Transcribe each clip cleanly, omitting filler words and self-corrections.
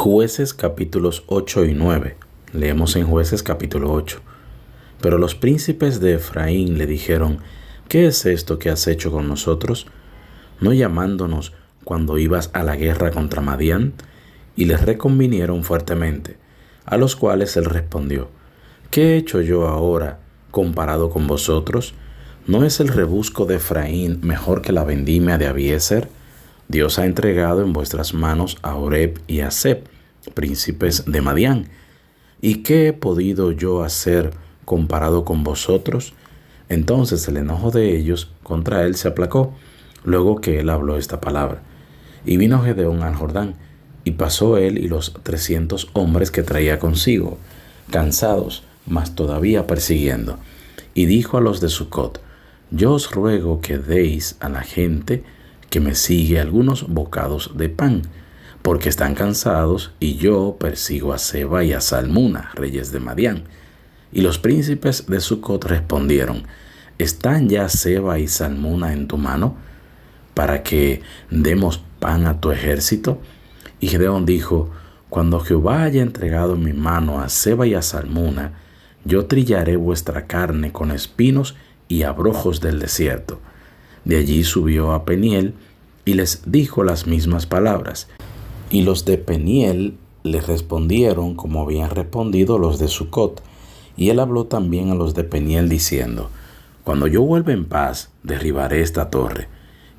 Jueces capítulos 8 y 9. Leemos en Jueces capítulo 8. Pero los príncipes de Efraín le dijeron: ¿Qué es esto que has hecho con nosotros, no llamándonos cuando ibas a la guerra contra Madián? Y les reconvinieron fuertemente, a los cuales él respondió: ¿Qué he hecho yo ahora comparado con vosotros? ¿No es el rebusco de Efraín mejor que la vendimia de Abiezer? Dios ha entregado en vuestras manos a Oreb y a Zeb, príncipes de Madián. ¿Y qué he podido yo hacer comparado con vosotros? Entonces el enojo de ellos contra él se aplacó, luego que él habló esta palabra. Y vino Gedeón al Jordán, y pasó él y los 300 hombres que traía consigo, cansados, mas todavía persiguiendo. Y dijo a los de Sucot: Yo os ruego que deis a la gente que me sigue algunos bocados de pan, porque están cansados, y yo persigo a Seba y a Salmuna, reyes de Madián. Y los príncipes de Sucot respondieron: ¿Están ya Seba y Salmuna en tu mano, para que demos pan a tu ejército? Y Gedeón dijo: Cuando Jehová haya entregado en mi mano a Seba y a Salmuna, yo trillaré vuestra carne con espinos y abrojos del desierto. De allí subió a Peniel y les dijo las mismas palabras. Y los de Peniel le respondieron como habían respondido los de Sucot. Y él habló también a los de Peniel diciendo: Cuando yo vuelva en paz, derribaré esta torre.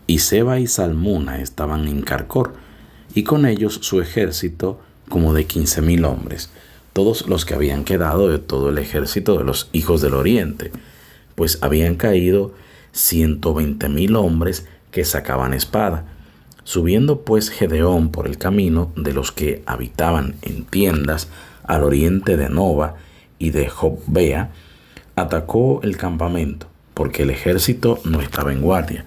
Y Seba y Salmuna estaban en Carcor, y con ellos su ejército como de 15,000 hombres, todos los que habían quedado de todo el ejército de los hijos del oriente, pues habían caído 120,000 hombres que sacaban espada. Subiendo pues Gedeón por el camino de los que habitaban en tiendas al oriente de Nova y de Jobbea, atacó el campamento, porque el ejército no estaba en guardia.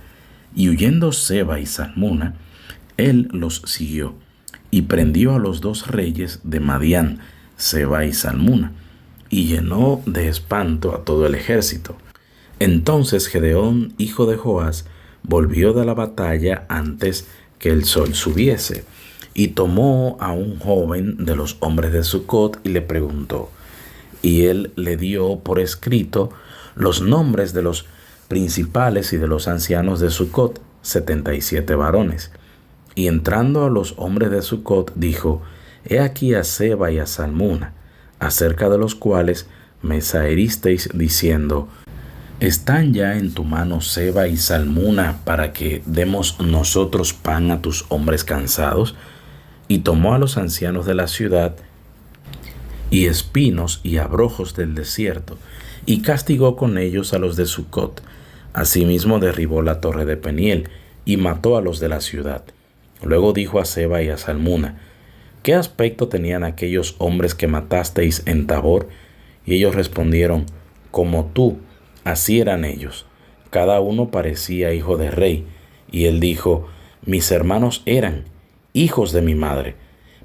Y huyendo Seba y Salmuna, él los siguió, y prendió a los 2 reyes de Madián, Seba y Salmuna, y llenó de espanto a todo el ejército. Entonces Gedeón, hijo de Joás, volvió de la batalla antes que el sol subiese, y tomó a un joven de los hombres de Sucot y le preguntó. Y él le dio por escrito los nombres de los principales y de los ancianos de Sucot, 77 varones. Y entrando a los hombres de Sucot, dijo: He aquí a Seba y a Salmuna, acerca de los cuales me zaheristeis diciendo: ¿Están ya en tu mano Seba y Salmuna para que demos nosotros pan a tus hombres cansados? Y tomó a los ancianos de la ciudad y espinos y abrojos del desierto, y castigó con ellos a los de Sucot. Asimismo derribó la torre de Peniel, y mató a los de la ciudad. Luego dijo a Seba y a Salmuna: ¿Qué aspecto tenían aquellos hombres que matasteis en Tabor? Y ellos respondieron: Como tú. Así eran ellos. Cada uno parecía hijo de rey. Y él dijo: Mis hermanos eran hijos de mi madre.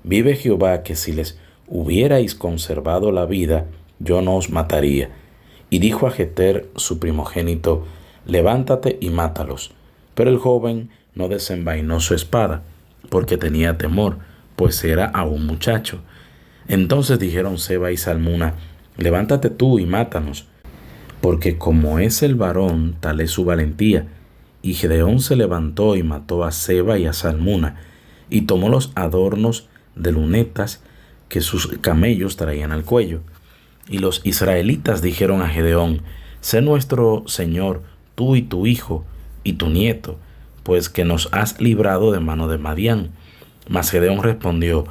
Vive Jehová, que si les hubierais conservado la vida, yo no os mataría. Y dijo a Jeter, su primogénito: Levántate y mátalos. Pero el joven no desenvainó su espada, porque tenía temor, pues era aún muchacho. Entonces dijeron Seba y Salmuna: Levántate tú y mátanos, porque como es el varón, tal es su valentía. Y Gedeón se levantó y mató a Seba y a Salmuna, y tomó los adornos de lunetas que sus camellos traían al cuello. Y los israelitas dijeron a Gedeón: Sé nuestro señor, tú y tu hijo y tu nieto, pues que nos has librado de mano de Madián. Mas Gedeón respondió: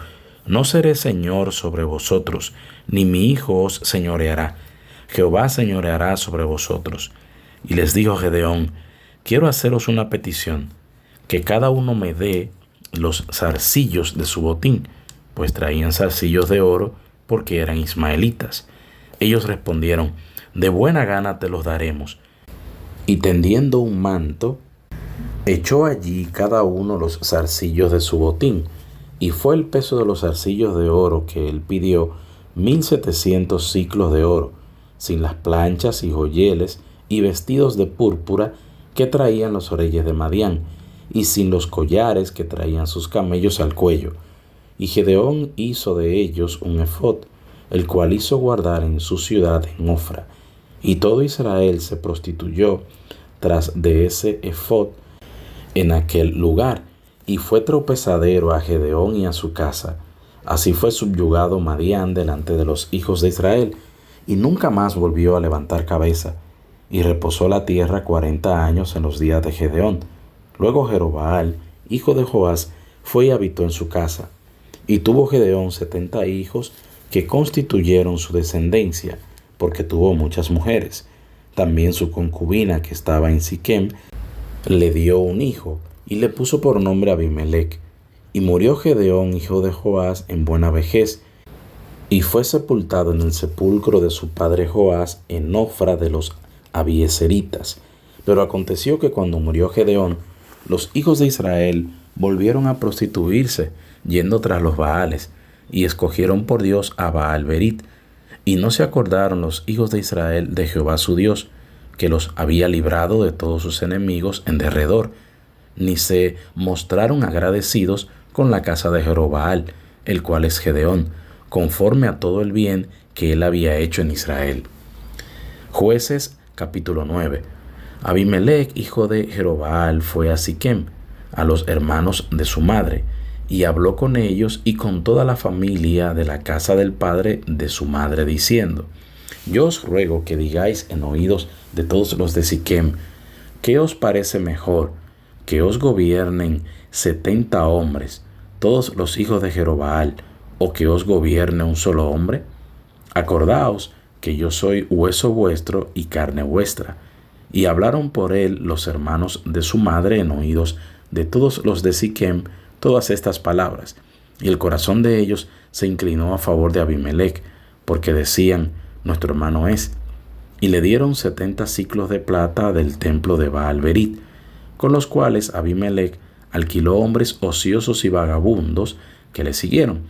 No seré señor sobre vosotros, ni mi hijo os señoreará. Jehová señoreará sobre vosotros. Y les dijo Gedeón: Quiero haceros una petición, que cada uno me dé los zarcillos de su botín, pues traían zarcillos de oro, porque eran ismaelitas. Ellos respondieron: De buena gana te los daremos. Y tendiendo un manto, echó allí cada uno los zarcillos de su botín, y fue el peso de los zarcillos de oro que él pidió 1,700 siclos de oro, sin las planchas y joyeles y vestidos de púrpura que traían los reyes de Madián, y sin los collares que traían sus camellos al cuello. Y Gedeón hizo de ellos un ephod, el cual hizo guardar en su ciudad en Ofra. Y todo Israel se prostituyó tras de ese ephod en aquel lugar, y fue tropezadero a Gedeón y a su casa. Así fue subyugado Madián delante de los hijos de Israel, y nunca más volvió a levantar cabeza. Y reposó la tierra 40 años en los días de Gedeón. Luego Jerobaal, hijo de Joás, fue y habitó en su casa. Y tuvo Gedeón 70 hijos que constituyeron su descendencia, porque tuvo muchas mujeres. También su concubina, que estaba en Siquem, le dio un hijo, y le puso por nombre Abimelec. Y murió Gedeón, hijo de Joás, en buena vejez, y fue sepultado en el sepulcro de su padre Joás, en Ofra de los Abiezeritas. Pero aconteció que cuando murió Gedeón, los hijos de Israel volvieron a prostituirse, yendo tras los Baales, y escogieron por Dios a Baal-Berit. Y no se acordaron los hijos de Israel de Jehová su Dios, que los había librado de todos sus enemigos en derredor, ni se mostraron agradecidos con la casa de Jerobaal, el cual es Gedeón, conforme a todo el bien que él había hecho en Israel. Jueces capítulo 9. Abimelec, hijo de Jerobaal, fue a Siquem, a los hermanos de su madre, y habló con ellos y con toda la familia de la casa del padre de su madre, diciendo: Yo os ruego que digáis en oídos de todos los de Siquem, ¿qué os parece mejor? ¿Que os gobiernen 70 hombres, todos los hijos de Jerobaal, o que os gobierne un solo hombre? Acordaos que yo soy hueso vuestro y carne vuestra. Y hablaron por él los hermanos de su madre en oídos de todos los de Siquem todas estas palabras. Y el corazón de ellos se inclinó a favor de Abimelec, porque decían: nuestro hermano es. Y le dieron 70 siclos de plata del templo de Baal-Berit, con los cuales Abimelec alquiló hombres ociosos y vagabundos que le siguieron.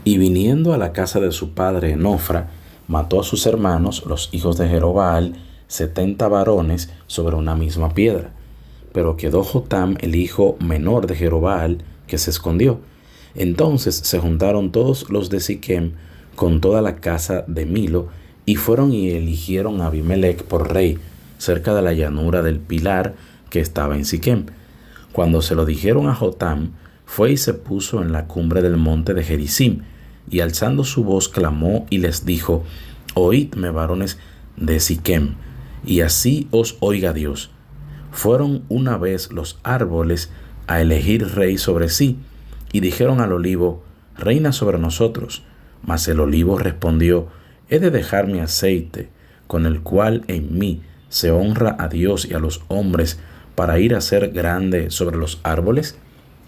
Y viniendo a la casa de su padre en Ofra, mató a sus hermanos, los hijos de Jerobaal, 70 varones sobre una misma piedra. Pero quedó Jotam, el hijo menor de Jerobaal, que se escondió. Entonces se juntaron todos los de Siquem con toda la casa de Milo, y fueron y eligieron a Abimelec por rey, cerca de la llanura del Pilar que estaba en Siquem. Cuando se lo dijeron a Jotam, fue y se puso en la cumbre del monte de Gerizim, y alzando su voz clamó y les dijo: Oídme, varones de Siquem, y así os oiga Dios. Fueron una vez los árboles a elegir rey sobre sí, y dijeron al olivo: reina sobre nosotros. Mas el olivo respondió: he de dejar mi aceite, con el cual en mí se honra a Dios y a los hombres, para ir a ser grande sobre los árboles.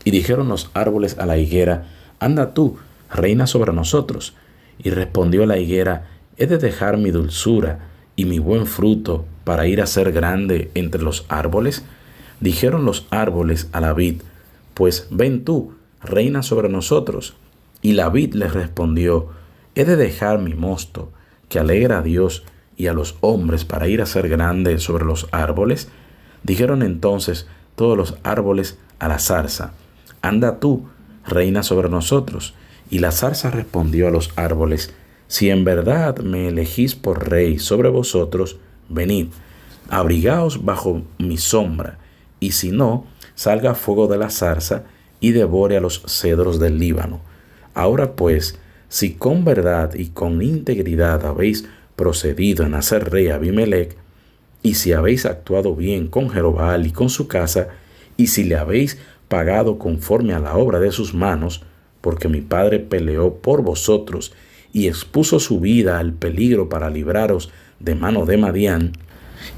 Y dijeron los árboles a la higuera: anda tú, reina sobre nosotros. Y respondió la higuera: he de dejar mi dulzura y mi buen fruto para ir a ser grande entre los árboles. Dijeron los árboles a la vid: pues ven tú, reina sobre nosotros. Y la vid les respondió: he de dejar mi mosto, que alegra a Dios y a los hombres, para ir a ser grande sobre los árboles. Dijeron entonces todos los árboles a la zarza: anda tú, reina sobre nosotros. Y la zarza respondió a los árboles: si en verdad me elegís por rey sobre vosotros, venid, abrigaos bajo mi sombra, y si no, salga fuego de la zarza y devore a los cedros del Líbano. Ahora pues, si con verdad y con integridad habéis procedido en hacer rey a Abimelec, y si habéis actuado bien con Jerobaal y con su casa, y si le habéis pagado conforme a la obra de sus manos, porque mi padre peleó por vosotros y expuso su vida al peligro para libraros de mano de Madián,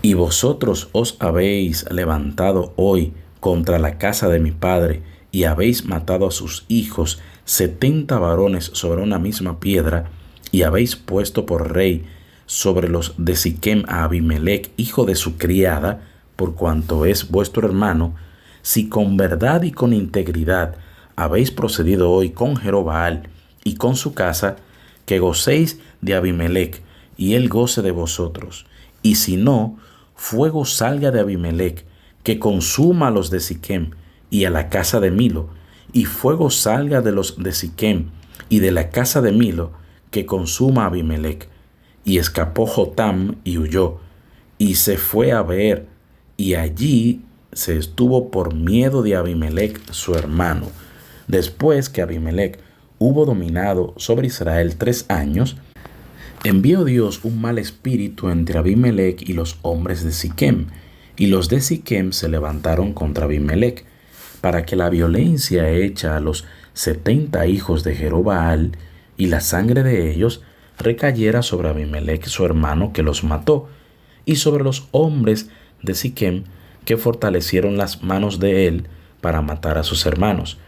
y vosotros os habéis levantado hoy contra la casa de mi padre, y habéis matado a sus hijos 70 varones sobre una misma piedra, y habéis puesto por rey sobre los de Siquem a Abimelec, hijo de su criada, por cuanto es vuestro hermano, si con verdad y con integridad habéis procedido hoy con Jerobaal y con su casa, que gocéis de Abimelec, y él goce de vosotros. Y si no, fuego salga de Abimelec, que consuma a los de Siquem y a la casa de Milo, y fuego salga de los de Siquem y de la casa de Milo, que consuma a Abimelec. Y escapó Jotam y huyó, y se fue a Beer, y allí se estuvo por miedo de Abimelec su hermano. Después que Abimelec hubo dominado sobre Israel 3 años, envió Dios un mal espíritu entre Abimelec y los hombres de Siquem, y los de Siquem se levantaron contra Abimelec, para que la violencia hecha a los 70 hijos de Jerobaal y la sangre de ellos recayera sobre Abimelec su hermano, que los mató, y sobre los hombres de Siquem, que fortalecieron las manos de él para matar a sus hermanos.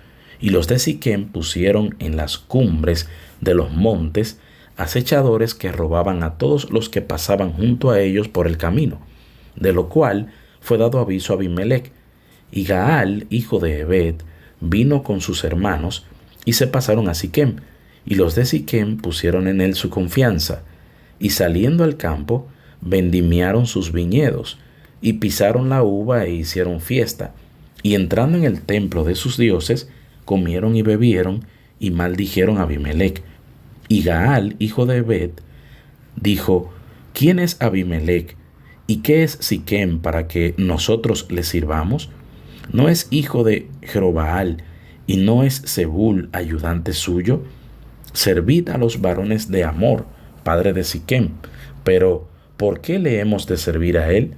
Y los de Siquem pusieron en las cumbres de los montes acechadores que robaban a todos los que pasaban junto a ellos por el camino, de lo cual fue dado aviso a Abimelec. Y Gaal, hijo de Ebed, vino con sus hermanos y se pasaron a Siquem, y los de Siquem pusieron en él su confianza, y saliendo al campo vendimiaron sus viñedos, y pisaron la uva e hicieron fiesta, y entrando en el templo de sus dioses, comieron y bebieron, y maldijeron a Abimelec. Y Gaal, hijo de Ebed, dijo: ¿Quién es Abimelec? ¿Y qué es Siquem para que nosotros le sirvamos? ¿No es hijo de Jerobaal, y no es Zebul ayudante suyo? Servid a los varones de Amor, padre de Siquem. Pero, ¿por qué le hemos de servir a él?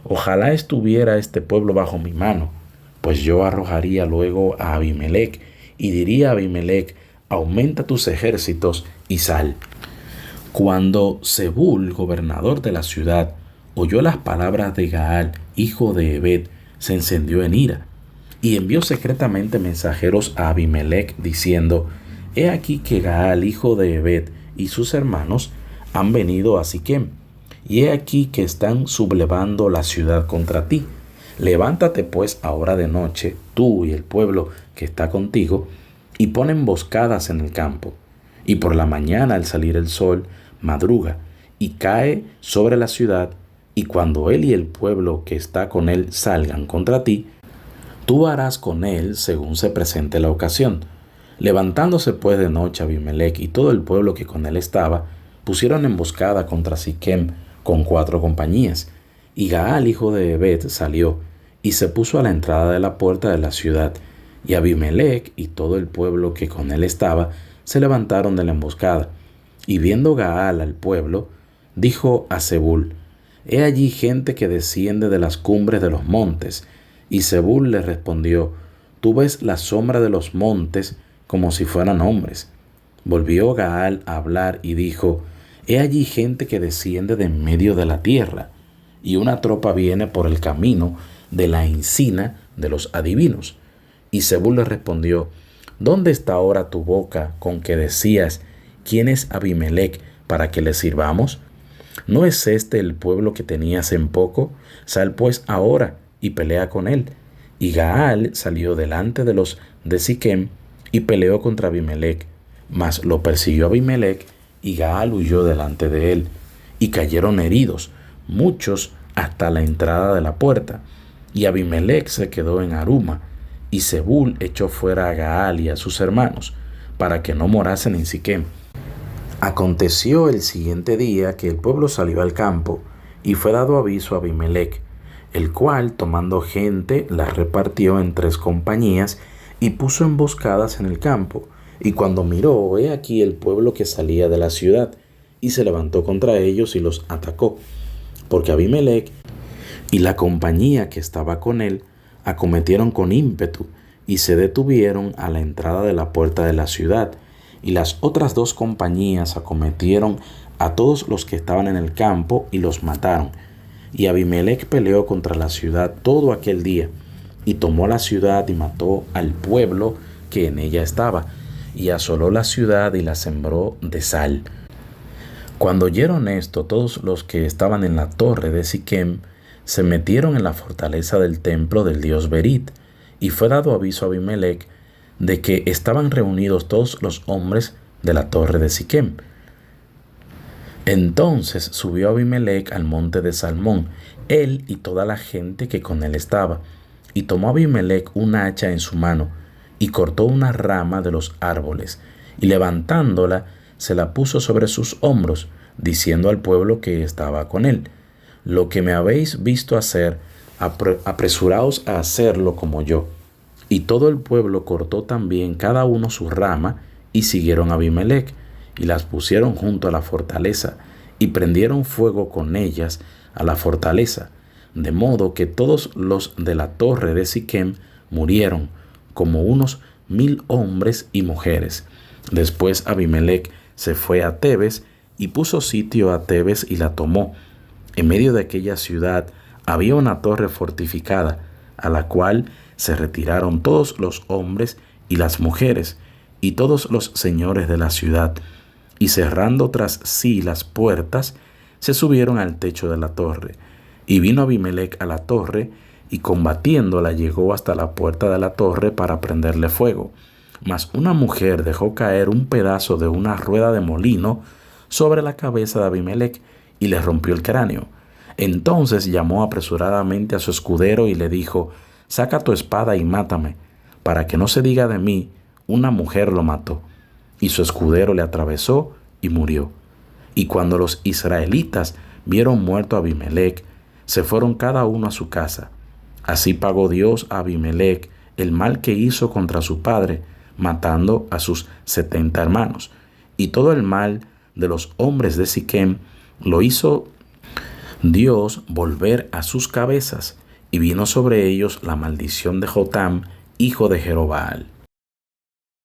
Ojalá estuviera este pueblo bajo mi mano, pues yo arrojaría luego a Abimelec, y diría a Abimelec: aumenta tus ejércitos y sal. Cuando Zebul, gobernador de la ciudad, oyó las palabras de Gaal, hijo de Ebed, se encendió en ira, y envió secretamente mensajeros a Abimelec, diciendo: He aquí que Gaal, hijo de Ebed, y sus hermanos han venido a Siquem, y he aquí que están sublevando la ciudad contra ti. Levántate pues ahora de noche, tú y el pueblo que está contigo, y pon emboscadas en el campo. Y por la mañana, al salir el sol, madruga, y cae sobre la ciudad, y cuando él y el pueblo que está con él salgan contra ti, tú harás con él según se presente la ocasión. Levantándose pues de noche Abimelec y todo el pueblo que con él estaba, pusieron emboscada contra Siquem con 4 compañías. Y Gaal, hijo de Ebed, salió y se puso a la entrada de la puerta de la ciudad. Y Abimelec y todo el pueblo que con él estaba se levantaron de la emboscada. Y viendo Gaal al pueblo, dijo a Zebul: He allí gente que desciende de las cumbres de los montes. Y Zebul le respondió: Tú ves la sombra de los montes como si fueran hombres. Volvió Gaal a hablar y dijo: He allí gente que desciende de en medio de la tierra, y una tropa viene por el camino de la encina de los adivinos. Y Zebul le respondió: ¿Dónde está ahora tu boca con que decías: ¿Quién es Abimelec para que le sirvamos? ¿No es este el pueblo que tenías en poco? Sal pues ahora y pelea con él. Y Gaal salió delante de los de Siquem y peleó contra Abimelec. Mas lo persiguió Abimelec, y Gaal huyó delante de él. Y cayeron heridos, muchos, hasta la entrada de la puerta. Y Abimelec se quedó en Aruma, y Zebul echó fuera a Gaal y a sus hermanos, para que no morasen en Siquem. Aconteció el siguiente día que el pueblo salió al campo, y fue dado aviso a Abimelec, el cual, tomando gente, la repartió en 3 compañías, y puso emboscadas en el campo. Y cuando miró, he aquí el pueblo que salía de la ciudad, y se levantó contra ellos y los atacó, porque Abimelec y la compañía que estaba con él acometieron con ímpetu, y se detuvieron a la entrada de la puerta de la ciudad. Y las otras 2 compañías acometieron a todos los que estaban en el campo y los mataron. Y Abimelec peleó contra la ciudad todo aquel día, y tomó la ciudad y mató al pueblo que en ella estaba, y asoló la ciudad y la sembró de sal. Cuando oyeron esto, todos los que estaban en la torre de Siquem se metieron en la fortaleza del templo del dios Berit, y fue dado aviso a Abimelec de que estaban reunidos todos los hombres de la torre de Siquem. Entonces subió Abimelec al monte de Salmón, él y toda la gente que con él estaba, y tomó Abimelec una hacha en su mano, y cortó una rama de los árboles, y levantándola, se la puso sobre sus hombros, diciendo al pueblo que estaba con él: lo que me habéis visto hacer, apresuraos a hacerlo como yo. Y todo el pueblo cortó también cada uno su rama, y siguieron a Abimelec, y las pusieron junto a la fortaleza, y prendieron fuego con ellas a la fortaleza, de modo que todos los de la torre de Siquem murieron, como unos 1000 hombres y mujeres. Después Abimelec se fue a Tebes y puso sitio a Tebes y la tomó. En medio de aquella ciudad había una torre fortificada, a la cual se retiraron todos los hombres y las mujeres y todos los señores de la ciudad, y cerrando tras sí las puertas, se subieron al techo de la torre. Y vino Abimelec a la torre, y combatiéndola llegó hasta la puerta de la torre para prenderle fuego. Mas una mujer dejó caer un pedazo de una rueda de molino sobre la cabeza de Abimelec, y le rompió el cráneo. Entonces llamó apresuradamente a su escudero y le dijo: saca tu espada y mátame, para que no se diga de mí, una mujer lo mató. Y su escudero le atravesó y murió. Y cuando los israelitas vieron muerto a Abimelec, se fueron cada uno a su casa. Así pagó Dios a Abimelec el mal que hizo contra su padre, matando a sus 70 hermanos. Y todo el mal de los hombres de Siquem lo hizo Dios volver a sus cabezas, y vino sobre ellos la maldición de Jotam, hijo de Jerobbaal.